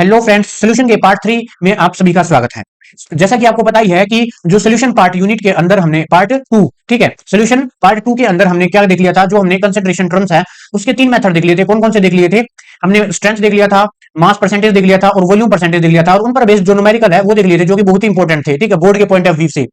Hello friends, solution के part 3 में आप सभी का स्वागत है। जैसा कि आपको पता ही है कि जो सोल्यूशन पार्ट यूनिट के अंदर हमने पार्ट 2, ठीक है, सोल्यूशन पार्ट 2 के अंदर हमने क्या देख लिया था, जो हमने कंसंट्रेशन टर्म्स है उसके 3 मेथड देख लिए थे। कौन कौन से देख लिए थे? हमने स्ट्रेंथ देख लिया था, मास परसेंटेज देख लिया था और वॉल्यूम परसेंटेज देख लिया था, और उन पर बेस्ड जो न्यूमेरिकल है वो देख लिए थे, जो कि बहुत ही इंपॉर्टेंट थे, ठीक है, बोर्ड के पॉइंट ऑफ व्यू से।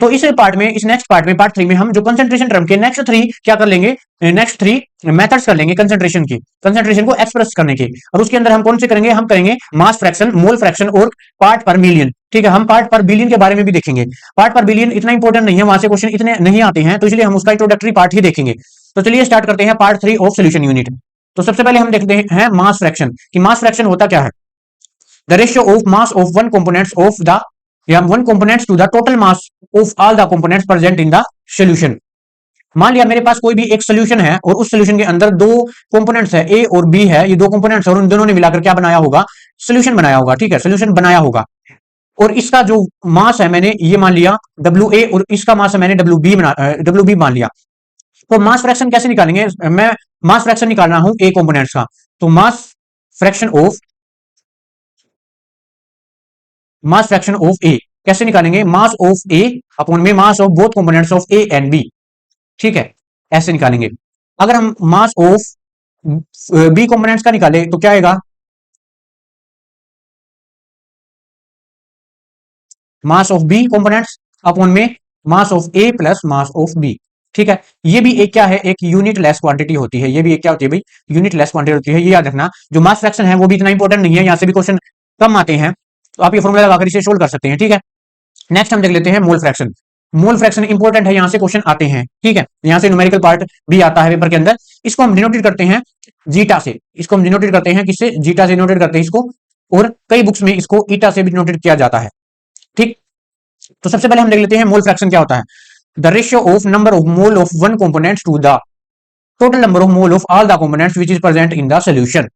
तो इस पार्ट में, इस नेक्स्ट पार्ट में, पार्ट 3 में हम जो कंसंट्रेशन टर्म के नेक्स्ट 3 क्या कर लेंगे, नेक्स्ट 3 मेथड्स कर लेंगे कंसंट्रेशन की, कंसंट्रेशन को एक्सप्रेस करने के। और उसके अंदर हम कौन से करेंगे? हम करेंगे मास फ्रैक्शन, मोल फ्रैक्शन और पार्ट पर मिलियन, ठीक है। हम पार्ट पर बिलियन के बारे में भी देखेंगे। पार्ट पर बिलियन इतना इंपॉर्टेंट नहीं है, वहां से क्वेश्चन इतने नहीं आते हैं, तो इसलिए हम उसका इंट्रोडक्टरी पार्ट ही देखेंगे। तो चलिए स्टार्ट करते हैं पार्ट 3 ऑफ सोल्यूशन यूनिट। तो सबसे पहले हम देखते हैं मास फ्रैक्शन कि मास फ्रैक्शन होता क्या है। The ratio of mass of one components of the one components to the total mass of all the components present in the solution। मान लिया मेरे पास कोई भी एक सोल्यूशन है और उस सोल्यूशन के अंदर दो कंपोनेंट्स है, ए और बी है, ये दो कंपोनेंट्स और उन दोनों ने मिलाकर क्या बनाया होगा? सोल्यूशन बनाया होगा, ठीक है, सोल्यूशन बनाया होगा। और इसका जो मास है मैंने ये मान लिया डब्ल्यू ए, और इसका मास है मैंने डब्ल्यू बी मान लिया। तो मास फ्रैक्शन कैसे निकालेंगे? मैं मास फ्रैक्शन निकाल रहा हूं ए कंपोनेंट्स का, तो मास फ्रैक्शन ऑफ ए कैसे निकालेंगे? मास ऑफ ए अपॉन में mass of both components of A and B, ठीक है, ऐसे निकालेंगे। अगर हम मास ऑफ बी कंपोनेंट्स का निकाले तो क्या आएगा? Mass of B components upon में mass of A plus mass of B, ठीक है। ये भी एक क्या है, एक यूनिट लेस क्वांटिटी होती है। ये भी एक क्या होती है भाई? यूनिट लेस क्वांटिटी होती है। ये याद रखना। जो मास फ्रैक्शन है वो भी इतना इंपॉर्टेंट नहीं है, यहां से भी क्वेश्चन कम आते हैं, तो आप ये फॉर्मूला लगाकर इसे सोल्व कर सकते हैं, ठीक है। नेक्स्ट हम देख लेते हैं मोल फ्रैक्शन। मोल फ्रैक्शन इंपॉर्टेंट है, यहां से क्वेश्चन आते हैं, ठीक है, यहां से न्यूमेरिकल पार्ट भी आता है पेपर के अंदर। इसको हम डिनोटेड करते हैं जीटा से, इसको हम डिनोटेड करते हैं किससे? जीटा से डिनोटेड करते हैं इसको, और कई बुक्स में इसको ईटा से भी डिनोटेड किया जाता है, ठीक। तो सबसे पहले हम देख लेते हैं मोल फ्रैक्शन क्या होता है। The ratio of number of mole of one component to the total number of mole of all the components which is present in the solution.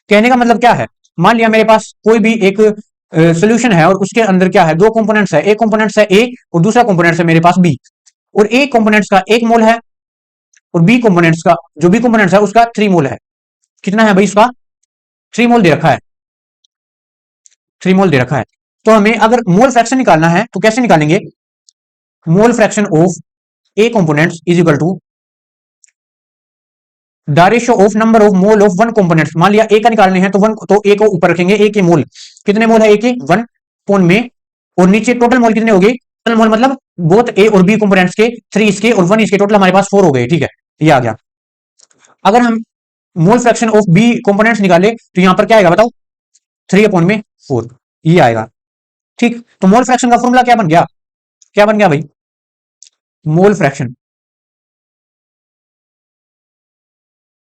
कहने का मतलब क्या है? मान लिया मेरे पास कोई भी एक सोल्यूशन है और उसके अंदर क्या है, दो कंपोनेंट्स है, एक कंपोनेंट्स है ए और दूसरा कंपोनेंट्स है मेरे पास बी। और ए कंपोनेंट्स का 1 मोल है और बी कंपोनेंट्स का, जो बी कंपोनेंट्स है उसका 3 मोल है। कितना है भाई इसका? 3 मोल दे रखा है, 3 मोल दे रखा है। तो हमें अगर मोल फ्रैक्शन निकालना है तो कैसे निकालेंगे? Mole fraction of A components is equal to the ratio of number of mole of one components. मान लिया ए का निकालने हैं तो वन, तो ए को ऊपर रखेंगे, ए के मोल कितने मोल है? ए के 1 पोन में, और नीचे टोटल मोल कितने हो गए? टोटल मोल मतलब बोथ ए और बी कंपोनेंट्स के 3 इसके और 1 इसके, टोटल हमारे पास 4 हो गए, ठीक है, ये आ गया। अगर हम mole fraction of B components निकाले तो यहां पर क्या आएगा बताओ? 3/4, ये आएगा, ठीक। तो मोल फ्रैक्शन का फॉर्मूला क्या बन गया? क्या बन गया भाई? Mole fraction,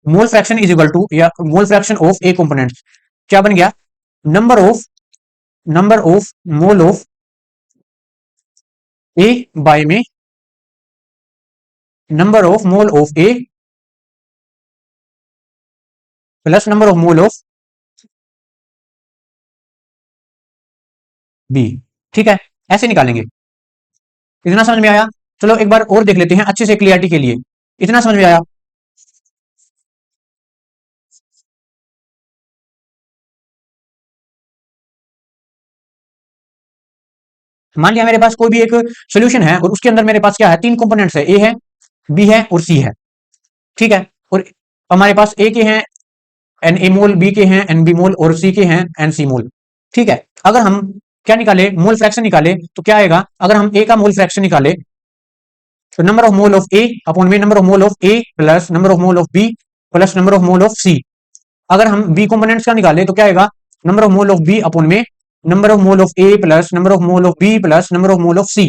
mole fraction is equal to, या mole fraction of A component क्या बन गया? Number of mole of A by में number of mole of A plus number of mole of B, ठीक है, ऐसे निकालेंगे। इतना समझ में आया? चलो एक बार और देख लेते हैं अच्छे से क्लियरिटी के लिए। इतना समझ में आया? मान लिया मेरे पास कोई भी एक सोल्यूशन है और उसके अंदर मेरे पास क्या है, 3 कंपोनेंट्स है, ए है, बी है और सी है, ठीक है। और हमारे पास ए के हैं एन ए मोल, बी के हैं एन बी मोल और सी के हैं एन सी मोल, ठीक है। अगर हम क्या निकाले, मोल फ्रैक्शन निकाले तो क्या आएगा? अगर हम ए का मोल फ्रैक्शन निकाले तो number of mole of A upon में number of mole of A plus number of mole of B plus number of mole of C. अगर हम बी कंपोनेंट्स का निकाले तो क्या आएगा? Number of mole of B upon में number of mole of A plus number of mole of B plus number of mole of C.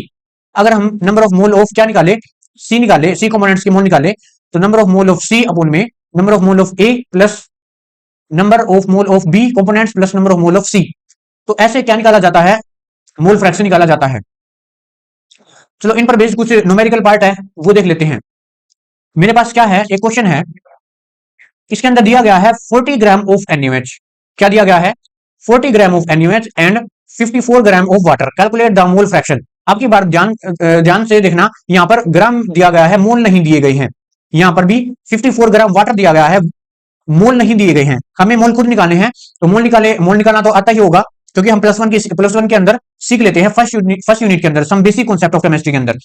अगर हम नंबर ऑफ मोल ऑफ क्या निकाले, सी निकाले, सी कंपोनेंट्स के मोल निकाले, तो number of mole of C upon में number of mole of A plus number of mole of B components plus number of mole of C. तो ऐसे क्या निकाला जाता है? मोल फ्रैक्शन निकाला जाता है। चलो इन पर बेस्ड कुछ न्यूमेरिकल पार्ट है वो देख लेते हैं। मेरे पास क्या है, एक क्वेश्चन है, इसके अंदर दिया गया है 40 ग्राम ऑफ NaOH। क्या दिया गया है? 40 gram of NaOH and 54 gram of water, calculate the mole fraction. आपकी बात ध्यान से देखना, यहां पर ग्राम दिया गया है, मोल नहीं दिए गए हैं। यहां पर भी 54 ग्राम वाटर दिया गया है, मोल नहीं दिए गए हैं, हमें मोल खुद निकालने हैं। तो मोल निकालना तो आता ही होगा, क्योंकि हम प्लस वन के अंदर सीख लेते हैं फर्स्ट यूनिट के अंदर some basic concept of chemistry के अंदर।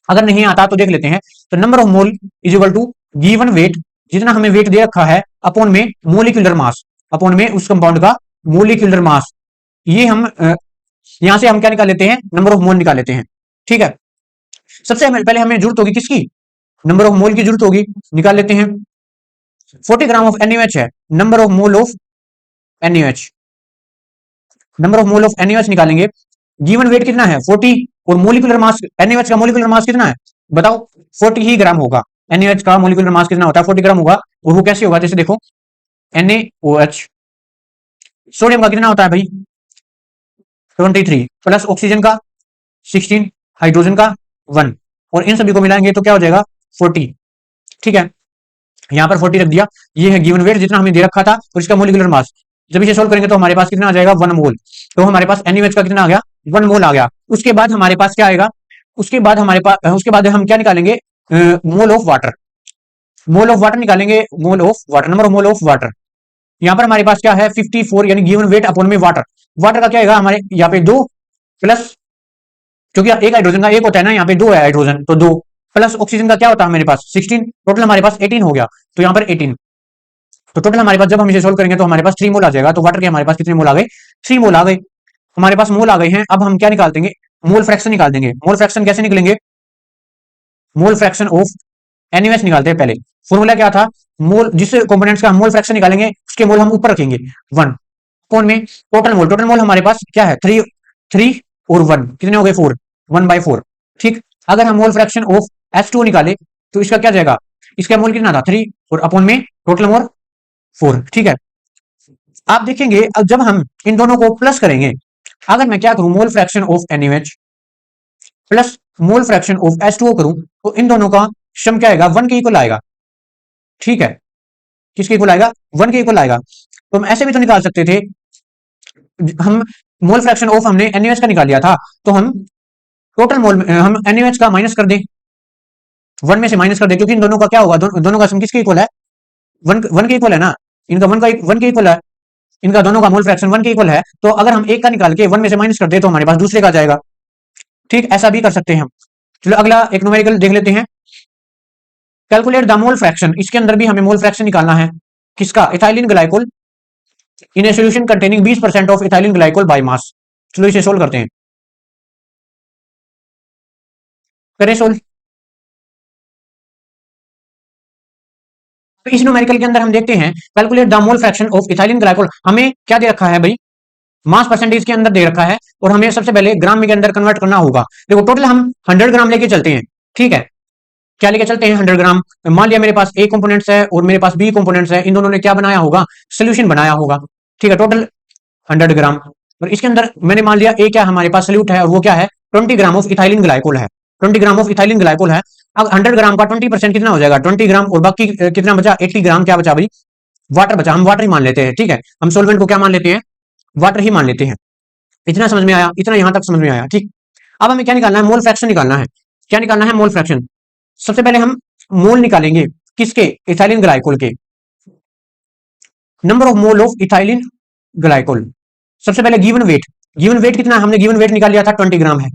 अगर नहीं आता तो देख लेते हैं। तो number of mole is equal to given weight, जितना हमें वेट दे रखा है, अपॉन में मोलिकुलर मास, अपॉन में उस कंपाउंड का मोलिकुलर मास। ये हम यहां से हम क्या निकाल लेते हैं, नंबर ऑफ मोल निकाल लेते हैं। ठीक है, सबसे पहले हमें जरूरत होगी किसकी, नंबर ऑफ मोल की जरूरत होगी, निकाल लेते हैं। 40 ग्राम ऑफ NaOH है, number of mole of NaOH, number of mole of NaOH निकालेंगे। गिवन वेट कितना है 40, और मोलिकुलर मास NaOH का मोलिकुलर मास कितना है बताओ, 40 ही ग्राम होगा। NaOH का मोलिकुलर मास कितना होता है 40 ग्राम होगा। और वो कैसे होगा, जैसे देखो NaOH, सोडियम का कितना होता है भाई 23, प्लस ऑक्सीजन का 16, हाइड्रोजन का 1, और इन सभी को मिलाएंगे तो क्या हो जाएगा 40। ठीक है, यहां पर 40 रख दिया। ये है गिवन वेट जितना हमें दे रखा था, और इसका मोलिकुलर मास। जब इसे सोल्व करेंगे तो हमारे पास कितना आ जाएगा 1 मोल। तो हमारे पास NaOH का कितना आ गया 1 मोल आ गया। उसके बाद हमारे पास क्या आएगा, उसके बाद हम क्या निकालेंगे, mole of water, mole of water निकालेंगे, mole of water, number of mole of water. यहाँ पर हमारे पास क्या है 54, यानी गिवन वेट अपॉन में वाटर। वाटर का क्या आएगा हमारे यहाँ पे 2 प्लस, क्योंकि एक हाइड्रोजन का एक होता है ना, यहाँ पे 2 है हाइड्रोजन, तो 2 प्लस ऑक्सीजन का क्या होता है मेरे पास 16, टोटल हमारे पास 18 हो गया। तो यहाँ पर 18, तो टोटल हमारे पास जब हम इसे सोल्व करेंगे तो हमारे पास 3 मोल आ जाएगा। तो वाटर के हमारे पास कितने मोल आ गए 3 मोल आ गए। हमारे पास मोल आ गए हैं, अब हम क्या निकाल देंगे, मोल फ्रैक्शन निकाल देंगे। मोल फ्रैक्शन कैसे निकलेंगे, मोल फ्रैक्शन ऑफ NaOH निकालते हैं पहले। फॉर्मूला क्या था, मोल जिस कंपोनेंट्स का मोल फ्रैक्शन निकालेंगे उसके मोल हम ऊपर रखेंगे 1, कौन में टोटल मोल हमारे पास क्या है 3 और 1 कितने हो गए 4, 1/4। ठीक, अगर हम मोल फ्रैक्शन ऑफ H2O निकाले तो इसका क्या जाएगा, इसका मोल कितना था 3, और अपॉन में टोटल मोल 4। ठीक है, आप देखेंगे अब जब हम इन दोनों को प्लस करेंगे, अगर मैं क्या करूं मोल fraction of NaOH plus mole fraction of H2O करूं, तो इन दोनों का सम क्या आएगा 1 के इक्वल आएगा। ठीक है, किसके इक्वल आएगा 1 के इक्वल आएगा। तो हम ऐसे भी तो निकाल सकते थे, हम मोल फ्रैक्शन ऑफ हमने NaOH का निकाल लिया था, तो हम टोटल मोल हम NaOH का माइनस कर दें, 1 में से माइनस कर दें, क्योंकि इन दोनों का क्या होगा, दोनों का सम किसके इक्वल है 1 के इक्वल है ना, इनका 1 के इक्वल है, इनका दोनों का मोल फ्रैक्शन 1 के इक्वल है। तो अगर हम एक का निकाल के 1 में से माइनस कर दे तो हमारे पास दूसरे का जाएगा। ठीक, ऐसा भी कर सकते हैं हम। चलो अगला एक न्यूमेरिकल देख लेते हैं, कैलकुलेट द मोल फ्रैक्शन। इसके अंदर भी हमें मोल फ्रैक्शन निकालना है, किसका, ethylene glycol in A solution containing 20% of ethylene glycol by mass. चलो इसे सोल्व करते हैं, करें सोल्व। तो इस न्यूमेरिकल के अंदर हम देखते हैं calculate the mole fraction of ethylene glycol. हमें क्या दे रखा है भाई, मास परसेंटेज के अंदर दे रखा है, और हमें सबसे पहले ग्राम के अंदर कन्वर्ट करना होगा। देखो टोटल हम 100 ग्राम लेके चलते हैं। ठीक है, क्या लेके चलते हैं 100 ग्राम। मान लिया मेरे पास A कंपोनेंट्स है और मेरे पास B कंपोनेंट्स है, इन दोनों ने क्या बनाया होगा सोल्यूशन बनाया होगा। ठीक है, टोटल 100 ग्राम, और इसके अंदर मैंने मान लिया A क्या हमारे पास सोल्यूट है, और वो क्या है 20 ग्राम ऑफ इथाइलिन ग्लाइकोल है, 20 ग्राम ऑफ इथाइलिन ग्लाइकोल है। अब 100 ग्राम का 20% कितना हो जाएगा 20 ग्राम, और बाकी कितना बचा 80 ग्राम, क्या बचा भाई वाटर बचा। हम वाटर ही मान लेते हैं। ठीक है, हम सोलवेंट को क्या मान लेते हैं, वाटर ही मान लेते हैं। इतना समझ में आया, इतना यहां तक समझ में आया। ठीक, अब हमें क्या निकालना है, मोल फ्रैक्शन निकालना है। क्या निकालना है, मोल फ्रैक्शन। सबसे पहले हम मोल निकालेंगे किसके, इथाइलिन ग्लाइकोल के, number of mole of ethylene glycol. सबसे पहले गिवन वेट कितना है, हमने गिवन वेट निकाल लिया था 20 ग्राम है,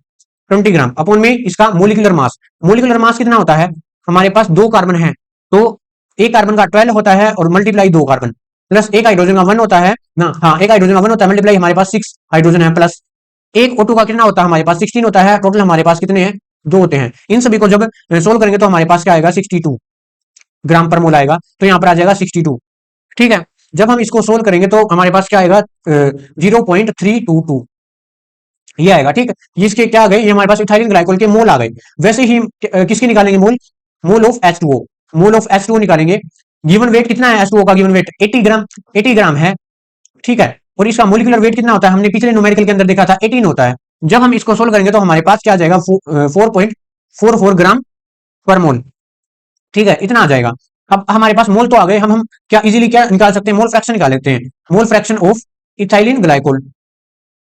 20 ग्राम अपॉन में इसका मोलिकुलर मास। मोलिकुलर मास कितना होता है, हमारे पास 2 कार्बन है, तो एक कार्बन का 12 होता है, और मल्टीप्लाई 2 कार्बन, प्लस एक हाइड्रोजन का 1 होता है ना, हाँ एक हाइड्रोजन का 1 होता है, मल्टीप्लाई हमारे पास 6 हाइड्रोजन है, प्लस एक O2 का कितना होता है हमारे पास 16 होता है। टोटल हमारे पास कितने हैं 2 होते हैं। इन सभी को जब सोल्व करेंगे तो हमारे पास क्या आएगा 62 ग्राम पर मोल आएगा, तो यहाँ पर आ जाएगा 62। ठीक है, जब हम इसको सोल्व करेंगे तो हमारे पास क्या आएगा 0.322 ये आएगा। ठीक है, इसके क्या आ गए, ये हमारे पास इथाइलिन ग्लाइकोल के मोल आ गए। वैसे ही किसकी निकालेंगे मोल, mole of H2O, mole of H2O निकालेंगे। गिवन वेट कितना है H2O का, गिवन वेट 80 ग्राम, 80 ग्राम है। ठीक है, और इसका मोलिकुलर वेट कितना होता है, हमने पिछले न्यूमेरिकल के अंदर देखा था 18 होता है। जब हम इसको सोल्व करेंगे तो हमारे पास क्या आ जाएगा 4.44 ग्राम पर मोल। ठीक है, इतना आ जाएगा। अब हमारे पास मोल तो आ गए, हम क्या इजीली क्या निकाल सकते हैं, मोल फ्रैक्शन निकाल लेते हैं, मोल फ्रैक्शन ऑफ इथाइलिन ग्लाइकोल।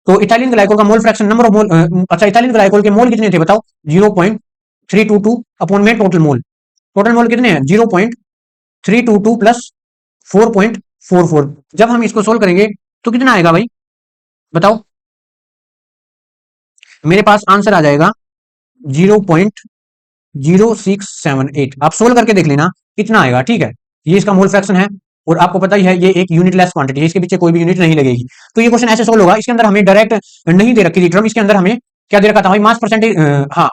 तो इथाइलिन ग्लाइकोल का मोल फ्रैक्शन, नंबर ऑफ मोल, अच्छा इथाइलिन ग्लाइकोल के मोल कितने थे बताओ 0.322 अपॉन में टोटल मोल। टोटल मोल कितने हैं 0.322 प्लस 4.44। जब हम इसको सोल्व करेंगे तो कितना आएगा भाई बताओ? मेरे पास आंसर आ जाएगा 0.0678। आप सोल्व करके देख लेना कितना आएगा, ठीक है। ये इसका मोल फ्रैक्शन है और आपको पता ही है ये एक यूनिटलेस क्वांटिटी है, इसके पीछे कोई भी यूनिट नहीं लगेगी। तो ये क्वेश्चन ऐसे सोल्व होगा। इसके अंदर हमें डायरेक्ट नहीं दे रखी थी टर्म, इसके अंदर हमें क्या दे रखा था भाई? Mass percentage. हाँ,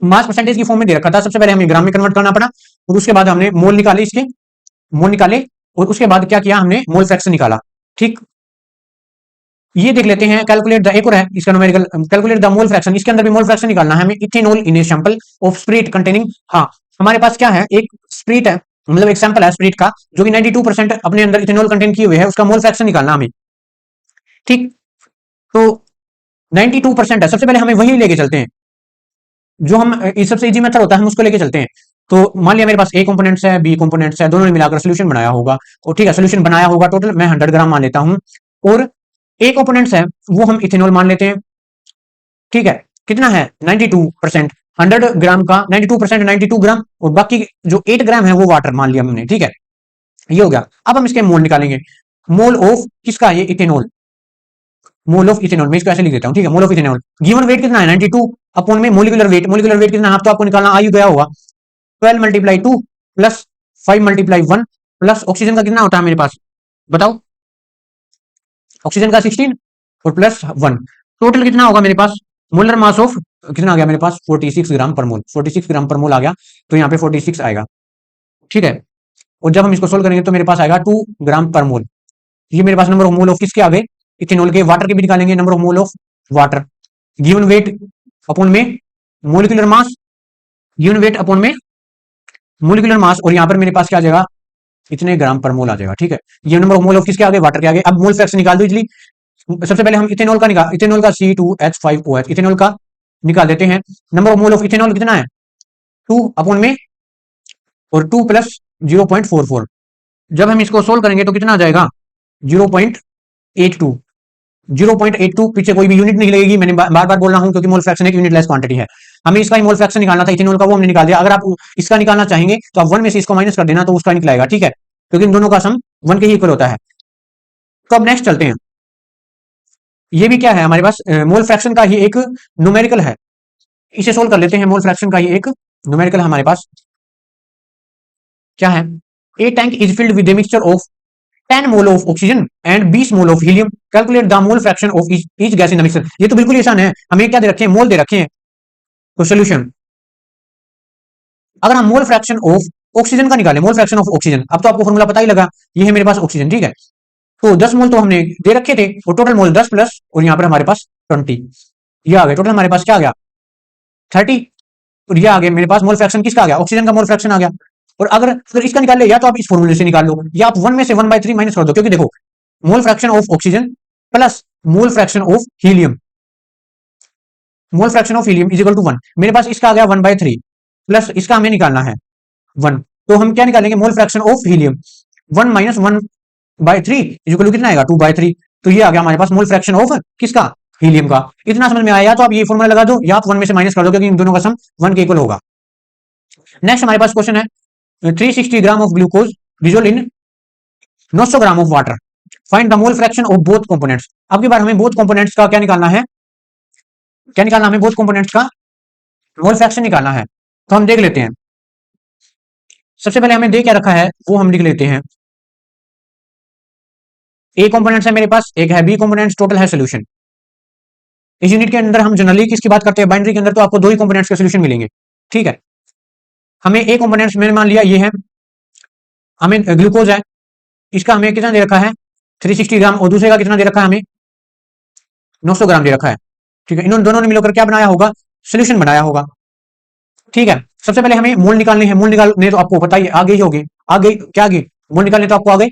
मास परसेंटेज की फॉर्म में दे रखा था। सबसे पहले हमें ग्राम में कन्वर्ट करना पड़ा और उसके बाद हमने मोल निकाले, इसके मोल निकाले और उसके बाद क्या किया हमने? मोल फ्रैक्शन निकाला, ठीक। ये देख लेते हैं, कैलकुलेट द, एक और है इसका numerical, calculate the mole fraction. इसके अंदर भी मोल फ्रैक्शन निकालना है हमें। Ethanol in a sample of spirit containing, हाँ हमारे पास क्या है? एक स्प्रिट है, मतलब एक सैंपल है स्प्रिट का जो कि 92% अपने अंदर इथेनॉल कंटेन किए हुए है, उसका मोल फ्रैक्शन निकालना हमें, ठीक। तो 92% है, सबसे पहले हमें वही लेके चलते हैं जो हम इस सबसे इजी मेथड होता है, हम उसको लेके चलते हैं। तो मान लिया मेरे पास ए कंपोनेंट्स है, बी कंपोनेंट्स है, दोनों ने मिलाकर सोल्यूशन बनाया होगा, और ठीक है सोल्यूशन बनाया होगा टोटल मैं 100 ग्राम मान लेता हूं, और ए कंपोनेंट्स है वो हम इथेनॉल मान लेते हैं, ठीक है। कितना है? 92%। 100 ग्राम का 92%, 92 ग्राम, और बाकी जो 8 ग्राम है वो वाटर मान लिया हमने, ठीक है। ये हो गया। अब हम इसके मोल निकालेंगे। मोल ऑफ किसका? ये इथेनॉल, मोल ऑफ इथेनॉल, मैं इसको ऐसे लिख देता हूं, ठीक है। Mole of ethanol, given weight कितना है? 92 अपॉन में मोलिकुलर वेट, मोलिकुलर वेट कितना है आप तो आपको निकालना आ ही गया होगा। 12 multiply 2 plus 5 multiply 1 plus oxygen का कितना होता है मेरे पास बताओ? ऑक्सीजन का 16 और प्लस 1, टोटल कितना होगा मेरे पास? मोलर मास ऑफ कितना आ गया मेरे पास? 46 ग्राम पर मोल, 46 ग्राम पर मोल आ गया। तो यहाँ पे 46 आएगा, ठीक है। और जब हम इसको सोल्व करेंगे तो मेरे पास आएगा 2 ग्राम पर मोल। ये मेरे पास नंबर ऑफ मोल ऑफ किसके आ गए? इथेनॉल के। वाटर के भी निकालेंगे, number of mole of water, given weight upon में molecular mass, given weight upon में मोलिकुलर मास, और यहाँ पर मेरे पास क्या आ जाएगा? इतने ग्राम पर मोल आ जाएगा, ठीक है। ये नंबर ऑफ मोल ऑफ किसके आगे? वाटर के आगे। अब मोल फ्रैक्शन निकाल दो इजली। सबसे पहले हम इथेनॉल का निकाल, इथेनॉल का C2H5OH, इथेनॉल का निकाल देते हैं। Number of mole of ethanol कितना है? 2 अपॉन में, और 2 प्लस 0.44। जब हम इसको सोल्व करेंगे तो कितना आ जाएगा? 0.82। 0.82, पीछे कोई भी यूनिट नहीं लगेगी, मैंने बार बार बोल रहा हूं क्योंकि मोल फ्रैक्शन एक यूनिटलेस क्वांटिटी है। हमें इसका ही मोल फ्रैक्शन निकालना था इथेनॉल का, वो हमने निकाल दिया। अगर आप इसका निकालना चाहेंगे तो आप 1 में से इसको माइनस कर देना तो उसका निकलेगा, ठीक है, क्योंकि इन दोनों का सम 1 के ही इक्वल होता है। तो अब नेक्स्ट चलते हैं। ये भी क्या है हमारे पास? मोल फ्रैक्शन का ही एक न्यूमेरिकल है, इसे सोल्व कर लेते हैं। मोल फ्रैक्शन का ही एक न्यूमेरिकल है हमारे पास, क्या है? A tank is filled with a mixture of 10 mole of oxygen and 20 mole of helium, calculate the mole fraction of each gas in the mixture. ये तो बिल्कुल आसान है, हमें क्या दे रखे हैं? मोल दे रखे हैं। तो सोल्यूशन, अगर हम मोल फ्रैक्शन ऑफ ऑक्सीजन का निकालें, मोल फ्रैक्शन ऑफ ऑक्सीजन, अब तो आपको फॉर्मूला पता ही लगा, ये है मेरे पास ऑक्सीजन, ठीक है। तो 10 मोल तो हमने दे रखे थे, और टोटल मोल 10 प्लस, और यहाँ पर हमारे पास 20, ये आ गया। टोटल हमारे पास क्या आ गया? 30। और ये आ गया मेरे पास मोल फ्रैक्शन किसका आ गया? ऑक्सीजन का मोल फ्रैक्शन आ गया। और अगर इसका निकाल ले, या तो आप इस फॉर्मूले से निकाल लो, या आप 1 में से 1/3 माइनस कर दो, क्योंकि देखो mole fraction of oxygen plus mole fraction of helium, mole fraction of helium is equal to 1। मेरे पास इसका आ गया 1/3 प्लस इसका हमें निकालना है 1। तो हम क्या निकालेंगे? Mole fraction of helium, 1 minus 1/3 is equal to कितना आएगा? 2/3। तो ये आ गया हमारे पास मोल फ्रैक्शन ऑफ किसका? हीलियम का। इतना समझ में आया? तो आप ये फॉर्मूला लगा दो, या आप 1 में से माइनस कर दो, क्योंकि इन दोनों का सम 1 के इक्वल होगा। नेक्स्ट हमारे पास क्वेश्चन है, 360 gram of glucose dissolve in 900 gram of water, find the mole fraction of both components. अब की बार हमें बोथ कंपोनेंट्स का क्या निकालना है? क्या निकालना हमें? बोथ कंपोनेंट्स का मोल फ्रैक्शन निकालना है। तो हम देख लेते हैं, सबसे पहले हमें दे क्या रखा है वो हम लिख लेते हैं। ए कंपोनेंट्स है मेरे पास, एक है बी कंपोनेंट्स, टोटल है सोल्यूशन। इस यूनिट के अंदर हम जनरली किसकी बात करते हैं? बाइनरी के अंदर तो आपको दो ही कंपोनेंट्स के सोल्यूशन मिलेंगे, ठीक है। हमें ए कंपोनेंट्स मैंने मान लिया ये है, हमें ग्लूकोज है, इसका हमें कितना दे रखा है? 360 ग्राम, और दूसरे का कितना दे रखा है? हमें 900 ग्राम दे रखा है, ठीक है। इन दोनों ने मिलकर क्या बनाया होगा? सोल्यूशन बनाया होगा, ठीक है। सबसे पहले हमें मोल निकालने हैं, मोल निकालने तो आपको पता ही आगे ही होगी, आगे क्या आगे मोल निकालने तो आपको आगे।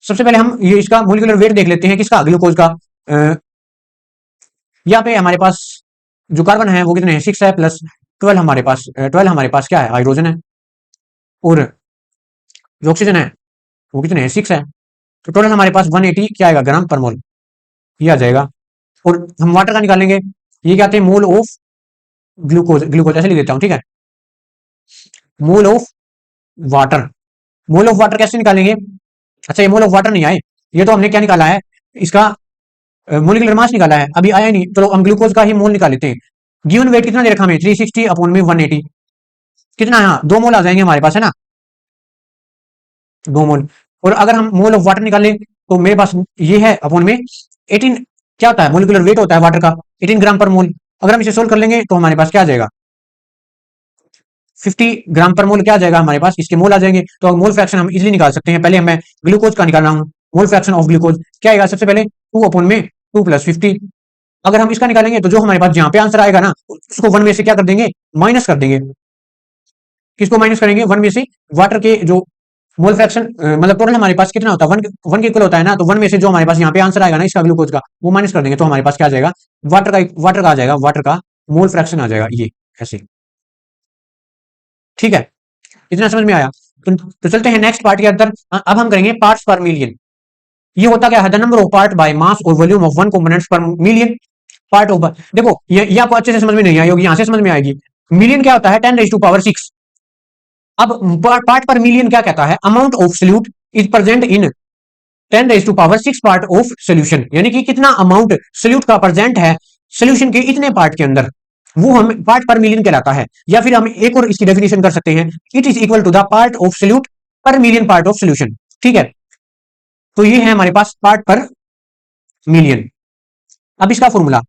सबसे पहले हम ये इसका मोलिकुलर वेट देख लेते हैं, किसका? ग्लूकोज का। यहाँ पे हमारे पास जो कार्बन है वो कितने हैं? 6 है, प्लस 12 हमारे पास, 12 हमारे पास क्या है? हाइड्रोजन है, और जो ऑक्सीजन है वो कितने हैं? 6 है। तो टोटल हमारे पास 180 क्या आएगा? ग्राम पर मोल, ये आ जाएगा। और हम वाटर का निकालेंगे, ये क्या आते हैं? मोल ऑफ ग्लूकोज, ग्लूकोज ऐसे लिख देता हूँ, ठीक है। मोल of water, mole of water कैसे निकालेंगे? अच्छा ये मोल ऑफ वाटर नहीं आए, ये तो हमने क्या निकाला है, इसका मोलिकुलर मास निकाला है, अभी आया नहीं, चलो हम ग्लूकोज का ही मोल निकाल लेते हैं। गिवन वेट कितना दे रखा हमें, 360 अपॉन में 180, कितना यहाँ 2 मोल आ जाएंगे हमारे पास, है ना, 2 मोल। और अगर हम मोल ऑफ वाटर निकालें तो मेरे पास ये है अपॉन में 18, क्या होता है मोलिकुलर वेट होता है वाटर का 18 ग्राम पर मोल। अगर हम इसे सोल्व कर लेंगे तो हमारे पास क्या आ जाएगा, 50 ग्राम पर मोल क्या आ जाएगा हमारे पास, इसके मोल आ जाएंगे। तो मोल फ्रैक्शन हम इजीली निकाल सकते हैं। पहले मैं ग्लूकोज का निकाल रहा हूँ, मोल फ्रैक्शन ऑफ ग्लूकोज क्या आएगा, सबसे पहले 2 अपॉन में 2 प्लस 50। अगर हम इसका निकालेंगे तो जो हमारे पास जहां पे आंसर आएगा ना, उसको 1 में से क्या कर देंगे, माइनस कर देंगे। किसको माइनस करेंगे, 1 में से वाटर के जो मोल फ्रैक्शन, मतलब टोटल हमारे पास कितना होता है, 1 के इक्वल होता है ना, तो 1 में से जो हमारे पास यहाँ पे आंसर आएगा ना इसका ग्लूकोज का, वो माइनस कर देंगे, तो हमारे पास क्या आ जाएगा, वाटर का आ जाएगा, वाटर का मोल फ्रैक्शन आ जाएगा, ये ऐसे। ठीक है, इतना समझ में आया। तो चलते हैं नेक्स्ट पार्ट के अंदर। अब हम करेंगे पार्ट्स पर मिलियन। ये होता क्या है, the number of part by mass और वॉल्यूम ऑफ वन कंपोनेंट्स पर मिलियन। पार्ट ऑफ, देखो ये आपको अच्छे से समझ में नहीं आई होगी, यहां से समझ में आएगी। मिलियन क्या होता है, 10⁻⁶। अब पार्ट पर मिलियन क्या कहता है, amount of solute is present in 10⁻⁶ part of solution, यानी कि कितना अमाउंट सॉल्यूट का प्रेजेंट है सोल्यूशन के इतने पार्ट के अंदर, वो हम पार्ट पर मिलियन कहलाता है। या फिर हम एक और इसकी डेफिनेशन कर सकते हैं, it is equal to the part of solute per million part of solution. ठीक है, तो ये है हमारे पास पार्ट पर मिलियन। अब इसका फॉर्मूला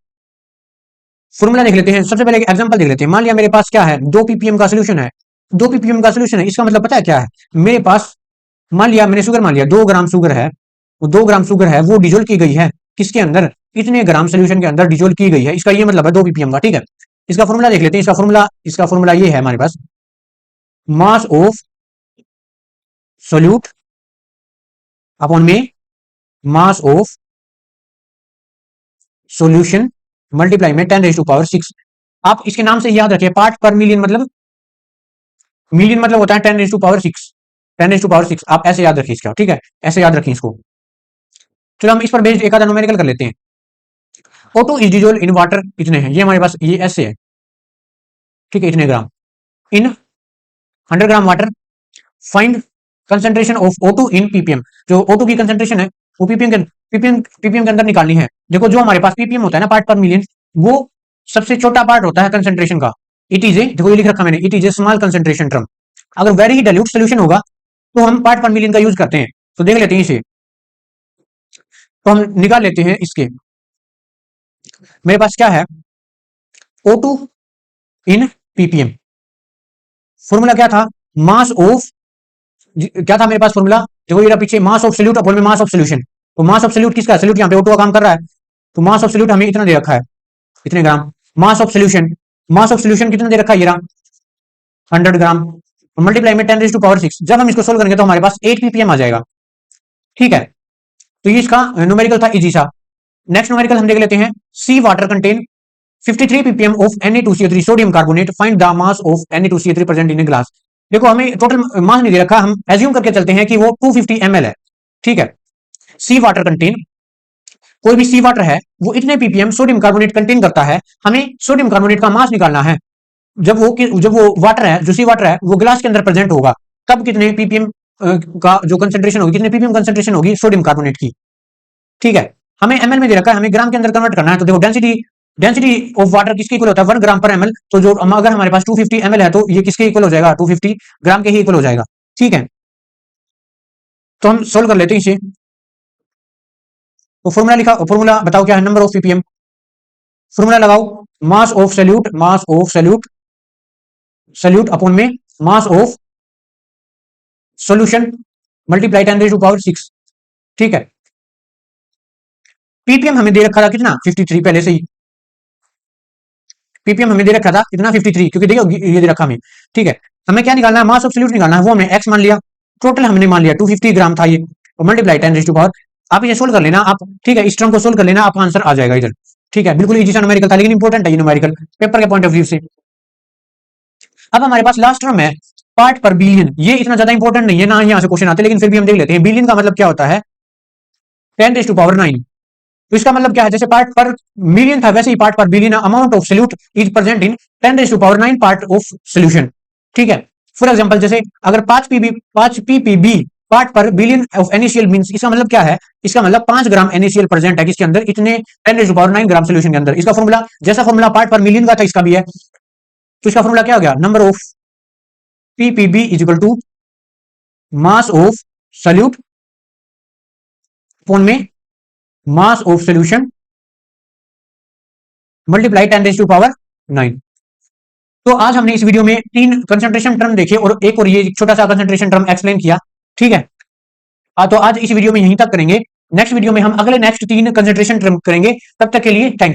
देख लेते हैं। सबसे पहले एग्जांपल देख लेते हैं। मान लिया मेरे पास क्या है, 2 ppm का सोल्यूशन है, 2 ppm का सोल्यूशन है, इसका मतलब पता है क्या है, मेरे पास मान लिया मैंने शुगर मान लिया 2 ग्राम शुगर है, वो 2 ग्राम शुगर है, वो डिजोल्व की गई है किसके अंदर, इतने ग्राम सोल्यूशन के अंदर डिजोल्व की गई है, इसका ये मतलब है 2 ppm का। ठीक है, इसका फॉर्मूला देख लेते हैं। इसका फॉर्मूला ये है हमारे पास, मास ऑफ सोल्यूट अपॉन में मास ऑफ सॉल्यूशन मल्टीप्लाई में 10⁻⁶। आप इसके नाम से याद रखिए, पार्ट पर मिलियन मतलब होता है 10⁻⁶। 10⁻⁶ आप ऐसे याद रखिए इसका, ठीक है, ऐसे याद रखिए इसको। चलो हम इस पर बेस्ड एक आधा न्यूमेरिकल कर लेते हैं। O2 is dissolve in water, इतने हैं ये हमारे पास, ये ऐसे है, ठीक है, इतने ग्राम इन 100 gram water. Find concentration of O2 in ppm, जो O2 की कंसेंट्रेशन है वो ppm के अंदर निकालनी है। देखो जो हमारे पास ppm होता है ना, पार्ट पर मिलियन, वो सबसे छोटा पार्ट होता है कंसेंट्रेशन का। इट इज ए, देखो ये लिख रखा मैंने, it is a small concentration term. अगर वेरी ही डाइल्यूट सोल्यूशन होगा तो हम पार्ट पर मिलियन का यूज करते हैं। तो देख लेते हैं इसे, तो हम निकाल लेते हैं इसके। मेरे पास क्या है, O2 इन ppm, फॉर्मूला क्या था, मास ऑफ, क्या था मेरे पास फॉर्मूला, देखो ये पीछे, मास ऑफ सोल्यूट अपॉन में मास ऑफ सोल्यूशन। तो मास ऑफ सोल्यूट किसका है, सोल्यूट यहाँ पे O2 का काम कर रहा है, तो मास ऑफ सोल्यूट हमें इतना दे रखा है, इतने ग्राम। मास ऑफ सोल्यूशन कितना दे रखा है, ये 100 ग्राम, मल्टीप्लाई में 10⁻⁶। जब हम इसको सोल्व करेंगे तो हमारे पास 8 ppm आ जाएगा। ठीक है, तो ये इसका न्यूमेरिकल था इजी सा। नेक्स्ट न्यूमेरिकल हम देख लेते हैं, sea water contain 53 ppm of Na2CO3 sodium carbonate, find the mass of Na2CO3 present in a glass. देखो हमें टोटल मास नहीं दे रखा, हम एज्यूम करके चलते हैं कि वो 250 ml है। ठीक है, सी वाटर कंटेन, कोई भी सी वाटर है वो इतने ppm सोडियम कार्बोनेट कंटेन करता है। हमें सोडियम कार्बोनेट का मास निकालना है। जब वो वाटर है, जो सी वाटर है, वो ग्लास के अंदर प्रेजेंट होगा, तब कितने ppm का जो कंसेंट्रेशन होगी, कितने ppm कंसेंट्रेशन होगी सोडियम कार्बोनेट की। ठीक है, हमें ml में दे रखा है, हमें ग्राम के अंदर कन्वर्ट करना है। तो देखो डेंसिटी ऑफ वाटर किसके इक्वल होता है, 1 ग्राम पर ml। तो जो अगर हमारे पास 250 ml है तो ये किसके इक्वल हो जाएगा, 250 ग्राम के ही इक्वल हो जाएगा। ठीक है, तो हम सोल्व कर लेते हैं इसे। तो फॉर्मूला बताओ क्या है, नंबर ऑफ ppm, फॉर्मूला लगाओ, मास ऑफ सोल्यूट अपॉन में मास ऑफ सॉल्यूशन मल्टीप्लाई 10⁻⁶। ठीक है, ppm हमें दे रखा था कितना, 53 पहले से ही। ppm हमें दे रखा था कितना, 53, क्योंकि देखो ये दे रखा हमें। ठीक है, हमें क्या निकालना है, मास ऑफ सोल्यूट निकालना है, वो हमने x मान लिया, टोटल हमने मान लिया 250 ग्राम था ये, और मल्टीप्लाई 10⁻⁴। आप ये सोल्व कर लेना आप, ठीक है, इस टर्म को सोल्व कर लेना, आपका आंसर आ जाएगा इधर। ठीक है, बिल्कुल इजी सा न्यूमेरिकल था, लेकिन इंपॉर्टेंट है ये न्यूमेरिकल पेपर के पॉइंट ऑफ व्यू से। अब हमारे पास लास्ट टर्म है, पार्ट पर बिलियन। ये इतना ज्यादा इंपॉर्टेंट नहीं है ना, यहाँ से क्वेश्चन आते, लेकिन फिर भी हम देख लेते हैं। बिलियन का मतलब क्या होता है, 10⁻⁹। तो इसका मतलब क्या है, जैसे पार्ट पर मिलियन था वैसे ही part per billion, amount of solute is present in 10⁻⁹ part of solution. ठीक है, फॉर एग्जांपल जैसे अगर 5 ppb part per billion of NaCl means, इसका मतलब क्या है? इसका मतलब 5 ग्राम NaCl प्रेजेंट है किसके अंदर? इतने 10⁹ ग्राम सोल्यूशन के अंदर। इसका फॉर्मूला जैसा फॉर्मूला पार्ट पर मिलियन का था, इसका भी है। तो इसका फॉर्मूला क्या हो गया? Number of PPB is equal to mass of solute upon में मास ऑफ सॉल्यूशन मल्टीप्लाई 10⁹ 9। तो आज हमने इस वीडियो में 3 कंसंट्रेशन टर्म देखे और एक और ये छोटा सा कंसंट्रेशन टर्म एक्सप्लेन किया, ठीक है। तो आज इस वीडियो में यहीं तक करेंगे। नेक्स्ट वीडियो में हम अगले नेक्स्ट 3 कंसंट्रेशन टर्म करेंगे। तब तक के लिए थैंक यू।